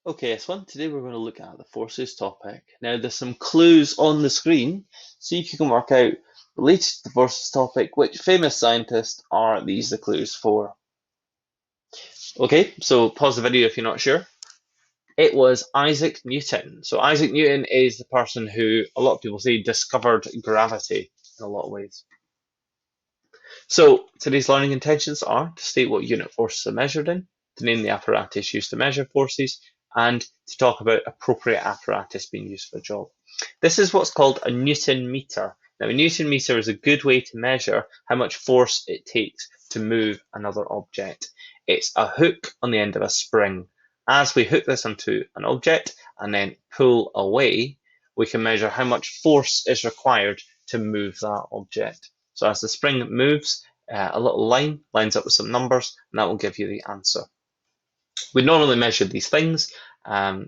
Okay, S1, today we're going to look at the forces topic. Now, there's some clues on the screen, so you can work out, related to the forces topic, which famous scientists are these the clues for. Okay, so pause the video if you're not sure. It was Isaac Newton. So Isaac Newton is the person who, a lot of people say, discovered gravity in a lot of ways. So today's learning intentions are to state what unit forces are measured in, to name the apparatus used to measure forces, and to talk about appropriate apparatus being used for the job. This is what's called a Newton meter. Now, a Newton meter is a good way to measure how much force it takes to move another object. It's a hook on the end of a spring. As we hook this onto an object and then pull away, we can measure how much force is required to move that object. So as the spring moves, a little line lines up with some numbers, and that will give you the answer. We normally measure these things.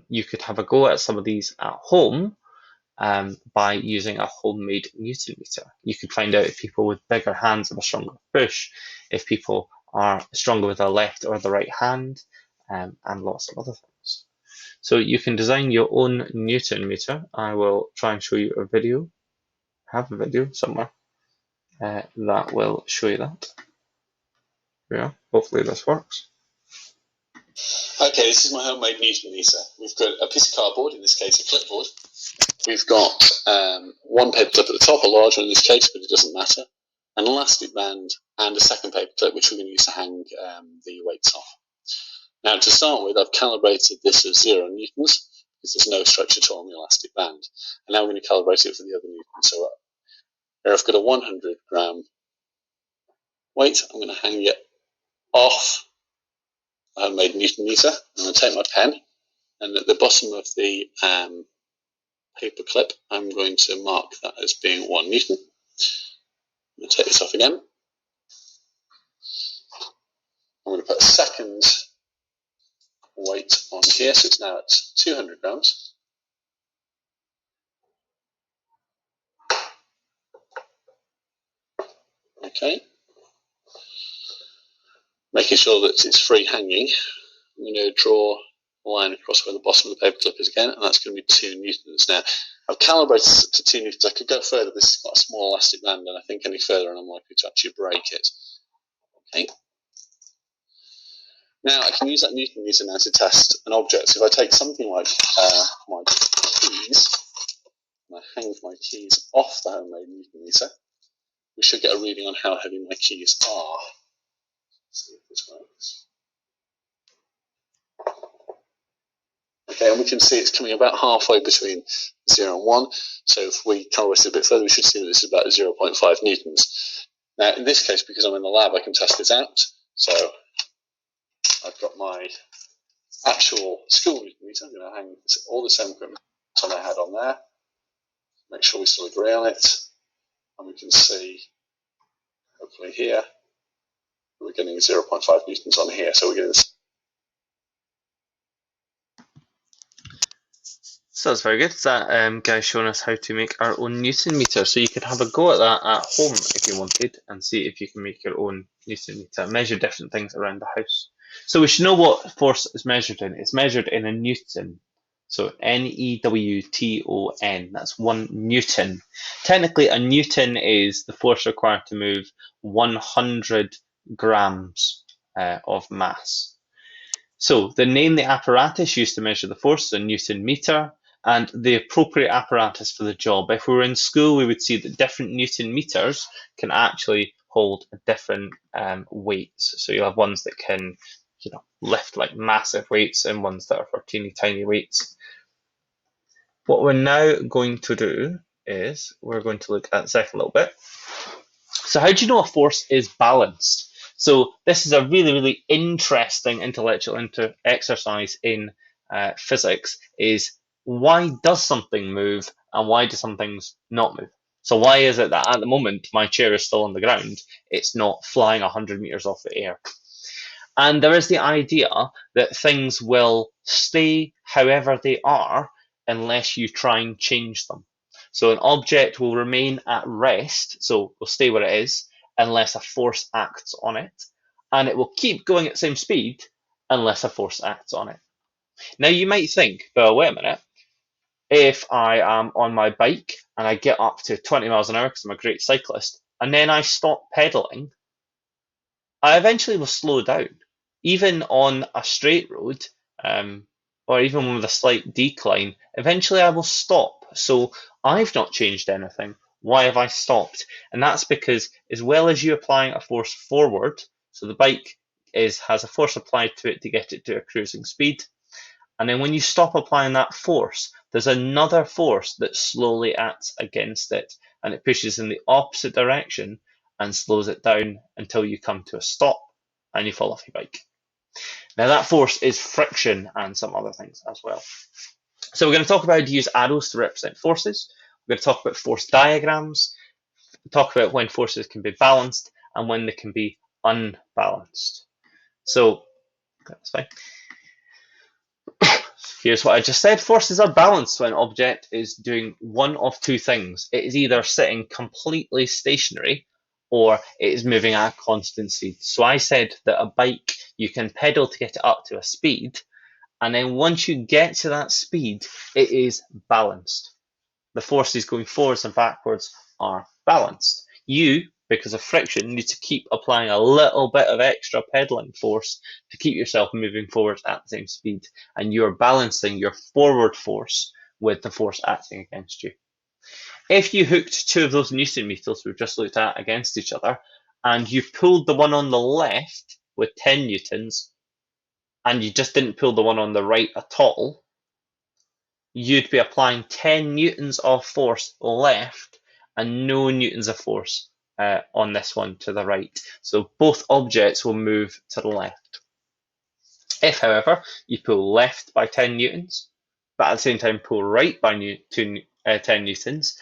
You could have a go at some of these at home by using a homemade Newton meter. You could find out if people with bigger hands have a stronger push, if people are stronger with the left or the right hand, and lots of other things. So you can design your own Newton meter. I will try and show you a video. I have a video somewhere that will show you that. Yeah, hopefully this works. Okay, this is my homemade Newton meter. We've got a piece of cardboard, in this case a clipboard. We've got one paper clip at the top, a large one in this case, but it doesn't matter, an elastic band, and a second paper clip, which we're going to use to hang the weights off. Now, to start with, I've calibrated this as 0 newtons, because there's no stretch at all on the elastic band. And now we're going to calibrate it for the other newtons. So here I've got a 100 gram weight. I'm going to hang it off a homemade Newton meter. I'm going to take my pen, and at the bottom of the paper clip, I'm going to mark that as being 1 Newton. I'm going to take this off again. I'm going to put a second weight on here, so it's now at 200 grams. Okay. Making sure that it's free hanging, I'm going to draw a line across where the bottom of the paper clip is again, and that's going to be 2 newtons. Now, I've calibrated it to 2 newtons. I could go further. This has got a small elastic band, and I think any further and I'm likely to actually break it. Okay. Now, I can use that Newton meter now to test an object. So if I take something like my keys, and I hang my keys off the homemade Newton meter, we should get a reading on how heavy my keys are. Let's see if this works. Okay, and we can see it's coming about halfway between 0 and 1. So if we calibrate it a bit further, we should see that this is about 0.5 newtons. Now, in this case, because I'm in the lab, I can test this out. So I've got my actual school Newton meter. I'm going to hang all the same equipment I had on there. Make sure we still agree on it. And we can see, hopefully here, we're getting 0.5 newtons on here. So we're getting this. So that's very good. That guy's showing us how to make our own Newton meter. So you could have a go at that at home if you wanted and see if you can make your own Newton meter. Measure different things around the house. So we should know what force is measured in. It's measured in a Newton. So Newton. That's 1 Newton. Technically, a Newton is the force required to move 100 grams of mass. So the name the apparatus used to measure the force is a Newton meter, and the appropriate apparatus for the job. If we were in school, we would see that different Newton meters can actually hold different weights. So you'll have ones that can, lift like massive weights, and ones that are for teeny tiny weights. What we're now going to do is we're going to look at the second little bit. So how do you know a force is balanced? So this is a really, really interesting intellectual exercise in physics, is why does something move and why do some things not move? So why is it that at the moment my chair is still on the ground, it's not flying 100 meters off the air? And there is the idea that things will stay however they are unless you try and change them. So an object will remain at rest, so will stay where it is, unless a force acts on it, and it will keep going at the same speed unless a force acts on it. Now you might think, well, wait a minute, if I am on my bike and I get up to 20 miles an hour because I'm a great cyclist, and then I stop pedaling, I eventually will slow down. Even on a straight road, or even with a slight decline, eventually I will stop. So I've not changed anything. Why have I stopped? And that's because, as well as you applying a force forward, so the bike has a force applied to it to get it to a cruising speed, and then when you stop applying that force, there's another force that slowly acts against it, and it pushes in the opposite direction and slows it down until you come to a stop and you fall off your bike. Now that force is friction and some other things as well. So we're going to talk about how to use arrows to represent forces. We're going to talk about force diagrams, talk about when forces can be balanced and when they can be unbalanced. So that's fine. Here's what I just said. Forces are balanced when an object is doing one of two things. It is either sitting completely stationary or it is moving at a constant speed. So I said that a bike, you can pedal to get it up to a speed, and then once you get to that speed, it is balanced. The forces going forwards and backwards are balanced. You, because of friction, need to keep applying a little bit of extra pedaling force to keep yourself moving forward at the same speed, and you're balancing your forward force with the force acting against you. If you hooked two of those Newton meters we've just looked at against each other, and you pulled the one on the left with 10 newtons, and you just didn't pull the one on the right at all, you'd be applying 10 newtons of force left and no newtons of force on this one to the right. So both objects will move to the left. If, however, you pull left by 10 newtons, but at the same time pull right by 10 newtons,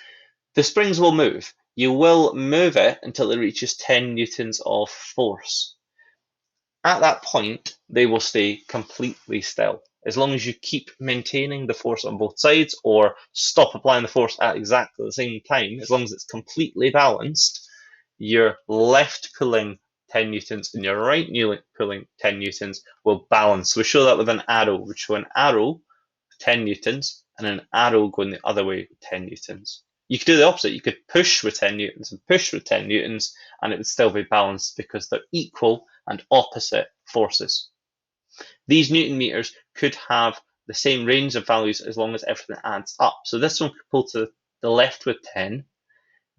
the springs will move. You will move it until it reaches 10 newtons of force. At that point, they will stay completely still. As long as you keep maintaining the force on both sides or stop applying the force at exactly the same time, as long as it's completely balanced, your left pulling 10 newtons and your right pulling 10 newtons will balance. So we show that with an arrow. We show an arrow 10 newtons and an arrow going the other way with 10 newtons. You could do the opposite. You could push with 10 newtons and push with 10 newtons, and it would still be balanced because they're equal and opposite forces. These Newton meters could have the same range of values as long as everything adds up. So this one could pull to the left with 10,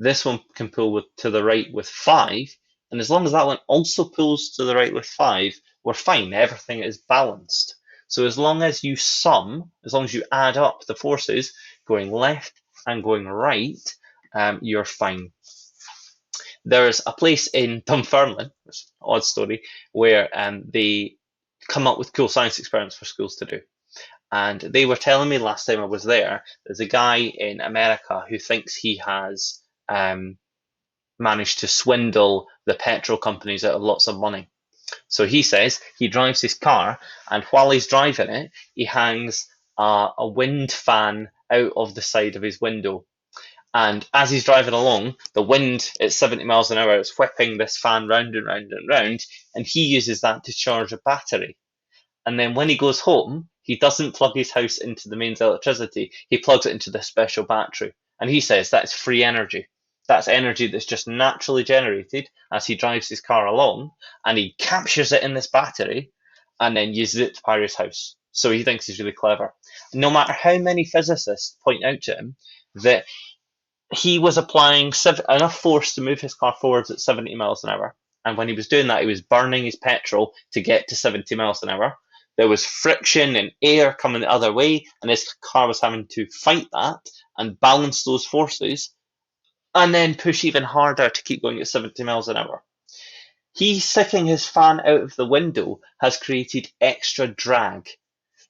this one can pull to the right with 5, and as long as that one also pulls to the right with 5, we're fine. Everything is balanced. So as long as you sum, as long as you add up the forces going left and going right, you're fine. There's a place in Dunfermline, which is an odd story, where they come up with cool science experiments for schools to do. And they were telling me last time I was there's a guy in America who thinks he has managed to swindle the petrol companies out of lots of money. So he says he drives his car, and while he's driving it, he hangs a wind fan out of the side of his window. And as he's driving along, the wind at 70 miles an hour is whipping this fan round and round and round, and he uses that to charge a battery. And then when he goes home, he doesn't plug his house into the mains electricity, he plugs it into this special battery. And he says that's free energy. That's energy that's just naturally generated as he drives his car along, and he captures it in this battery and then uses it to power his house. So he thinks he's really clever. No matter how many physicists point out to him that he was applying enough force to move his car forwards at 70 miles an hour. And when he was doing that, he was burning his petrol to get to 70 miles an hour. There was friction and air coming the other way, and his car was having to fight that and balance those forces and then push even harder to keep going at 70 miles an hour. He sticking his fan out of the window has created extra drag.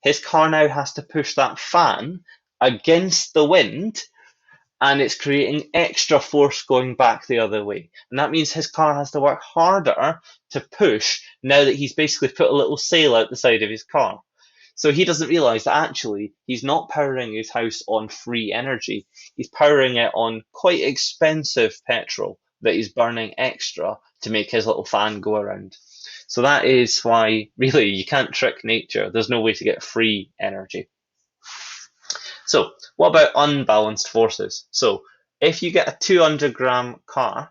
His car now has to push that fan against the wind, and it's creating extra force going back the other way. And that means his car has to work harder to push now that he's basically put a little sail out the side of his car. So he doesn't realize that actually he's not powering his house on free energy. He's powering it on quite expensive petrol that he's burning extra to make his little fan go around. So that is why, really, you can't trick nature. There's no way to get free energy. So what about unbalanced forces? So if you get a 200-gram car,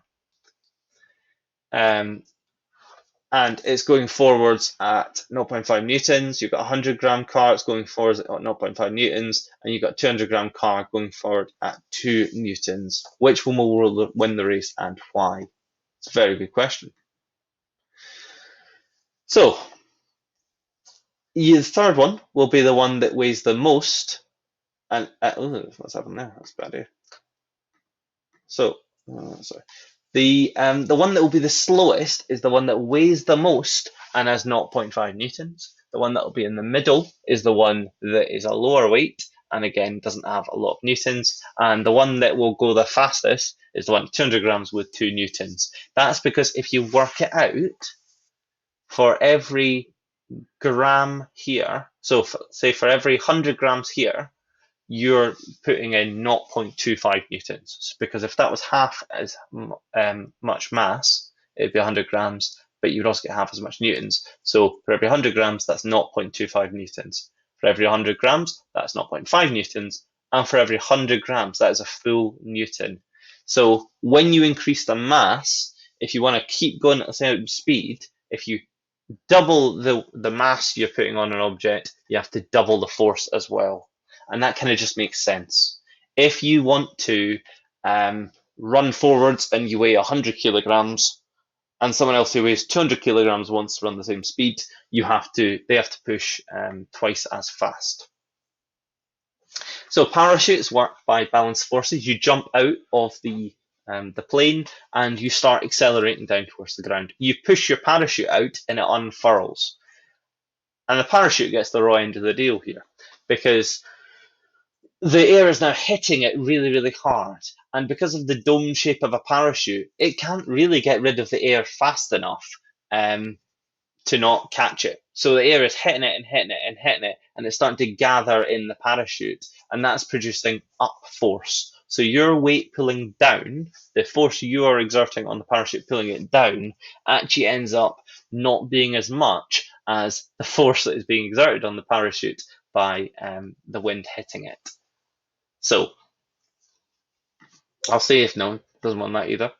and it's going forwards at 0.5 newtons, you've got a 100-gram car, it's going forwards at 0.5 newtons, and you've got a 200-gram car going forward at 2 newtons. Which one will win the race and why? It's a very good question. So the third one will be the one that weighs the most. And what's happened there? That's bad here. So sorry. The one that will be the slowest is the one that weighs the most and has 0.5 newtons. The one that will be in the middle is the one that is a lower weight and again doesn't have a lot of newtons. And the one that will go the fastest is the one 200 grams with 2 newtons. That's because if you work it out, for every gram here, so say for every 100 grams here, you're putting in 0.25 newtons, because if that was half as much mass, it'd be 100 grams, but you'd also get half as much newtons. So for every 100 grams, that's 0.25 newtons. For every 100 grams, that's 0.5 newtons. And for every 100 grams, that is a full newton. So when you increase the mass, if you want to keep going at the same speed, if you double the mass you're putting on an object, you have to double the force as well. And that kind of just makes sense. If you want to run forwards and you weigh 100 kilograms, and someone else who weighs 200 kilograms wants to run the same speed, they have to push twice as fast. So parachutes work by balanced forces. You jump out of the plane and you start accelerating down towards the ground. You push your parachute out and it unfurls. And the parachute gets the raw end of the deal here, because the air is now hitting it really, really hard. And because of the dome shape of a parachute, it can't really get rid of the air fast enough to not catch it. So the air is hitting it and hitting it and hitting it, and it's starting to gather in the parachute, and that's producing up force. So your weight pulling down, the force you are exerting on the parachute pulling it down, actually ends up not being as much as the force that is being exerted on the parachute by the wind hitting it. So I'll say if no one doesn't want that either.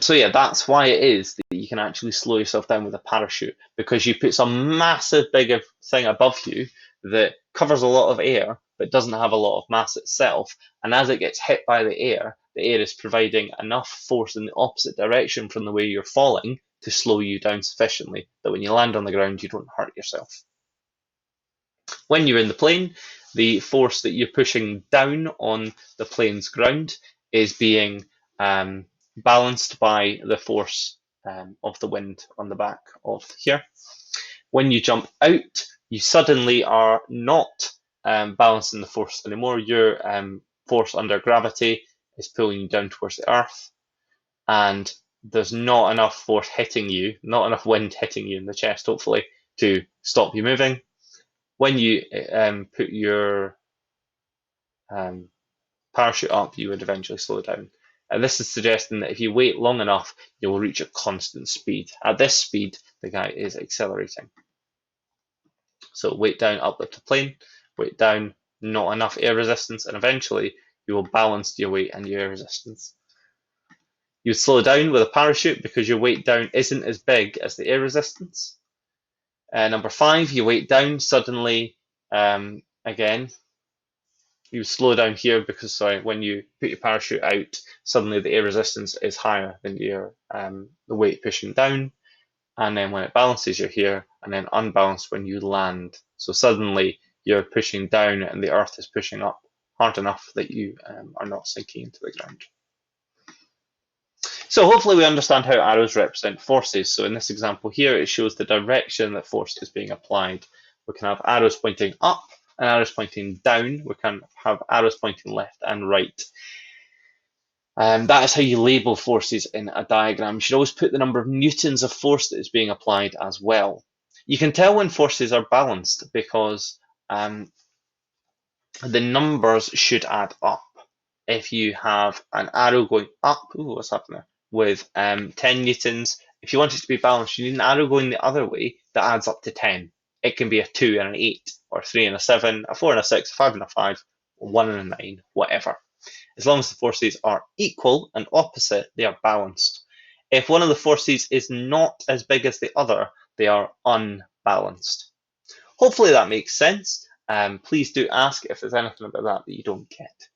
So yeah, that's why it is that you can actually slow yourself down with a parachute, because you put some massive big thing above you that covers a lot of air but doesn't have a lot of mass itself, and as it gets hit by the air is providing enough force in the opposite direction from the way you're falling to slow you down sufficiently that when you land on the ground you don't hurt yourself. When you're in the plane, the force that you're pushing down on the plane's ground is being balanced by the force of the wind on the back of here. When you jump out, you suddenly are not balancing the force anymore. Your force under gravity is pulling you down towards the earth, and there's not enough force hitting you, not enough wind hitting you in the chest, hopefully, to stop you moving. When you put your parachute up, you would eventually slow down. This is suggesting that if you wait long enough, you will reach a constant speed. At this speed, the guy is accelerating. So weight down, uplift the plane, weight down, not enough air resistance, and eventually you will balance your weight and your air resistance. You slow down with a parachute because your weight down isn't as big as the air resistance. Number 5, you weight down suddenly, again, you slow down here because when you put your parachute out, suddenly the air resistance is higher than your the weight pushing down, and then when it balances you're here, and then unbalanced when you land. So suddenly you're pushing down and the earth is pushing up hard enough that you are not sinking into the ground. So hopefully we understand how arrows represent forces. So in this example here, it shows the direction that force is being applied. We can have arrows pointing up and arrows pointing down. We can have arrows pointing left and right. That is how you label forces in a diagram. You should always put the number of newtons of force that is being applied as well. You can tell when forces are balanced because the numbers should add up. If you have an arrow going up, what's happening there? With 10 newtons, If you want it to be balanced, you need an arrow going the other way that adds up to 10. It can be a 2 and an 8, or a 3 and a 7, a 4 and a 6, a 5 and a 5, a 1 and a 9, whatever. As long as the forces are equal and opposite, they are balanced. If one of the forces is not as big as the other, they are unbalanced. Hopefully that makes sense. Please do ask if there's anything about that you don't get.